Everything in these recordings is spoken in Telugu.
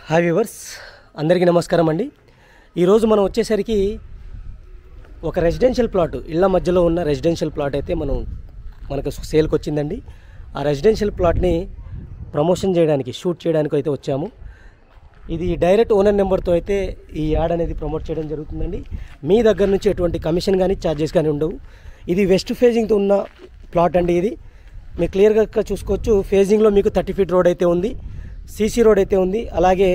హాయ్ వ్యూవర్స్, అందరికీ నమస్కారం అండి. ఈరోజు మనం వచ్చేసరికి ఒక రెసిడెన్షియల్ ప్లాట్, ఇళ్ల మధ్యలో ఉన్న రెసిడెన్షియల్ ప్లాట్ అయితే మనకు సేల్కి వచ్చిందండి. ఆ రెసిడెన్షియల్ ప్లాట్ని ప్రమోషన్ చేయడానికి, షూట్ చేయడానికి అయితే వచ్చాము. ఇది డైరెక్ట్ ఓనర్ నెంబర్తో అయితే ఈ యాడ్ అనేది ప్రమోట్ చేయడం జరుగుతుందండి. మీ దగ్గర నుంచి ఎటువంటి కమిషన్ కానీ ఛార్జెస్ కానీ ఉండవు. ఇది వెస్ట్ ఫేజింగ్తో ఉన్న ప్లాట్ అండి. ఇది మీరు క్లియర్గా చూసుకోవచ్చు. ఫేజింగ్లో మీకు 30 ఫీట్ రోడ్ అయితే ఉంది, సీసీ రోడ్ అయితే ఉంది, అలాగే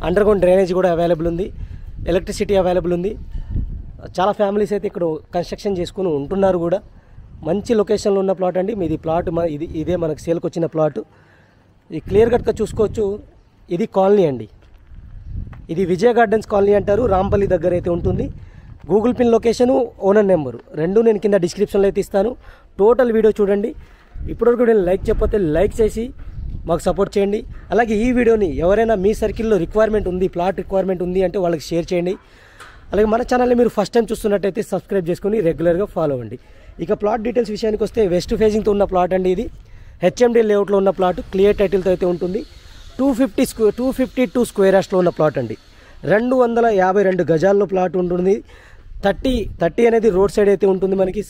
అండర్గ్రౌండ్ డ్రైనేజ్ కూడా అవైలబుల్ ఉంది, ఎలక్ట్రిసిటీ అవైలబుల్ ఉంది. చాలా ఫ్యామిలీస్ అయితే ఇక్కడ కన్స్ట్రక్షన్ చేసుకుని ఉంటున్నారు కూడా. మంచి లొకేషన్లో ఉన్న ప్లాట్ అండి. మీది ప్లాట్ ఇదే మనకు సేల్కి వచ్చిన ప్లాట్. ఇది క్లియర్ కట్గా చూసుకోవచ్చు. ఇది కాలనీ అండి. ఇది విజయ గార్డెన్స్ కాలనీ అంటారు. రాంపల్లి దగ్గర అయితే ఉంటుంది. Google pin location, owner number రెండు నేను కింద డిస్క్రిప్షన్లో అయితే ఇస్తాను. టోటల్ వీడియో చూడండి. ఇప్పటివరకు నేను లైక్ చెప్పకపోతే లైక్ చేసి మాకు సపోర్ట్ చేయండి. అలాగే ఈ వీడియోని ఎవరైనా మీ సర్కిల్లో రిక్వైర్మెంట్ ఉంది, ప్లాట్ రిక్వైర్మెంట్ ఉంది అంటే వాళ్ళకి షేర్ చేయండి. అలాగే మన ఛానల్ని మీరు ఫస్ట్ టైం చూస్తున్నట్టయితే సబ్స్క్రైబ్ చేసుకొని రెగ్యులర్గా ఫాలో అవ్వండి. ఇక ప్లాట్ డీటెయిల్స్ విషయానికి వస్తే వెస్ట్ ఫేజింగ్తో ఉన్న ప్లాట్ అండి. ఇది హెచ్ఎండి లేఅవుట్లో ఉన్న ప్లాట్, క్లియర్ టైటిల్తో అయితే ఉంటుంది. 252 స్క్వేర్ యార్డ్స్లో ఉన్న ప్లాట్ అండి. 252 గజాల్లో ప్లాట్ ఉంటుంది. 30 అనేది రోడ్ సైడ్ అయితే ఉంటుంది. మనకి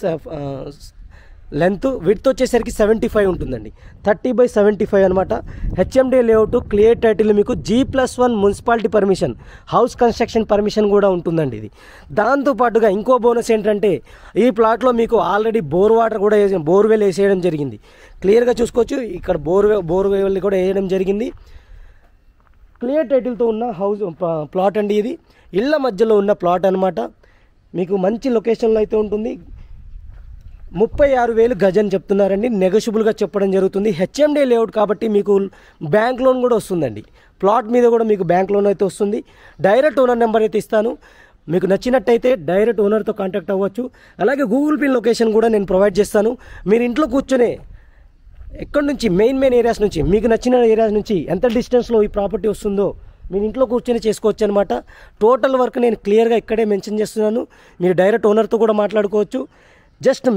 లెంత్ విడ్త్ వచ్చేసరికి 75 ఉంటుందండి. 30/75 అనమాట. హెచ్ఎండి లేఅవుట్, క్లియర్ టైటిల్, మీకు G+1 municipality permission, house construction permission కూడా ఉంటుందండి. ఇది దాంతోపాటుగా ఇంకో బోనస్ ఏంటంటే ఈ ప్లాట్లో మీకు ఆల్రెడీ బోర్ వాటర్ కూడా బోర్వెల్ వేసేయడం జరిగింది. క్లియర్గా చూసుకోవచ్చు. ఇక్కడ బోర్వెల్ కూడా వేయడం జరిగింది. క్లియర్ టైటిల్తో ఉన్న ప్లాట్ అండి. ఇది ఇళ్ల మధ్యలో ఉన్న ప్లాట్ అనమాట. మీకు మంచి లొకేషన్లో అయితే ఉంటుంది. 36,000 గజం చెప్తున్నారండి. నెగోషియబుల్గా చెప్పడం జరుగుతుంది. హెచ్ఎండి లేఅవుట్ కాబట్టి మీకు బ్యాంక్ లోన్ కూడా వస్తుందండి. ప్లాట్ మీద కూడా మీకు బ్యాంక్ లోన్ అయితే వస్తుంది. డైరెక్ట్ ఓనర్ నెంబర్ అయితే ఇస్తాను. మీకు నచ్చినట్టయితే డైరెక్ట్ ఓనర్తో కాంటాక్ట్ అవ్వచ్చు. అలాగే గూగుల్ పిన్ లొకేషన్ కూడా నేను ప్రొవైడ్ చేస్తాను. మీరు ఇంట్లో కూర్చొనే ఎక్కడి నుంచి మెయిన్ ఏరియాస్ నుంచి, మీకు నచ్చిన ఏరియాస్ నుంచి ఎంత డిస్టెన్స్లో ఈ ప్రాపర్టీ వస్తుందో మీరు ఇంట్లో కూర్చొని చేసుకోవచ్చు అనమాట. టోటల్ వర్క్ నేను క్లియర్గా ఇక్కడే మెన్షన్ చేస్తున్నాను. మీరు డైరెక్ట్ ఓనర్తో కూడా మాట్లాడుకోవచ్చు. జస్ట్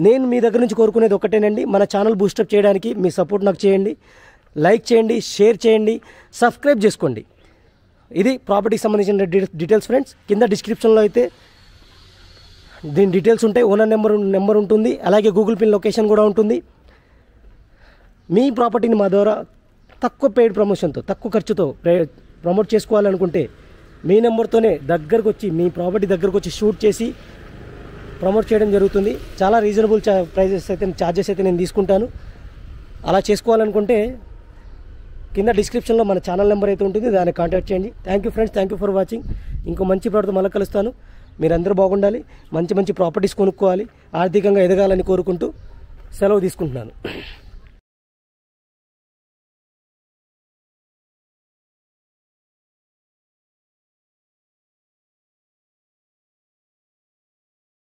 నేను మీ దగ్గర నుంచి కోరుకునేది ఒకటేనండి, మన ఛానల్ బూస్టప్ చేయడానికి మీ సపోర్ట్ నాకు చేయండి. లైక్ చేయండి, షేర్ చేయండి, సబ్స్క్రైబ్ చేసుకోండి. ఇది ప్రాపర్టీకి సంబంధించిన డీటెయిల్స్ ఫ్రెండ్స్. కింద డిస్క్రిప్షన్లో అయితే దీని డీటెయిల్స్ ఉంటాయి. ఓనర్ నెంబర్ ఉంటుంది. అలాగే గూగుల్ పిన్ లొకేషన్ కూడా ఉంటుంది. మీ ప్రాపర్టీని మా ద్వారా తక్కువ పెయిడ్ ప్రమోషన్తో, తక్కువ ఖర్చుతో ప్రమోట్ చేసుకోవాలనుకుంటే మీ నెంబర్తోనే దగ్గరకు వచ్చి, మీ ప్రాపర్టీ దగ్గరకు వచ్చి షూట్ చేసి ప్రమోట్ చేయడం జరుగుతుంది. చాలా రీజనబుల్ ఛార్జెస్ అయితే నేను తీసుకుంటాను. అలా చేసుకోవాలనుకుంటే కింద డిస్క్రిప్షన్లో మన ఛానల్ నెంబర్ అయితే ఉంటుంది, దాన్ని కాంటాక్ట్ చేయండి. Thank you friends, thank you for watching. ఇంకో మంచి ప్లాట్తో మళ్ళీ కలుస్తాను. మీరందరూ బాగుండాలి, మంచి ప్రాపర్టీస్ కొనుక్కోవాలి, ఆర్థికంగా ఎదగాలని కోరుకుంటూ సెలవు తీసుకుంటున్నాను.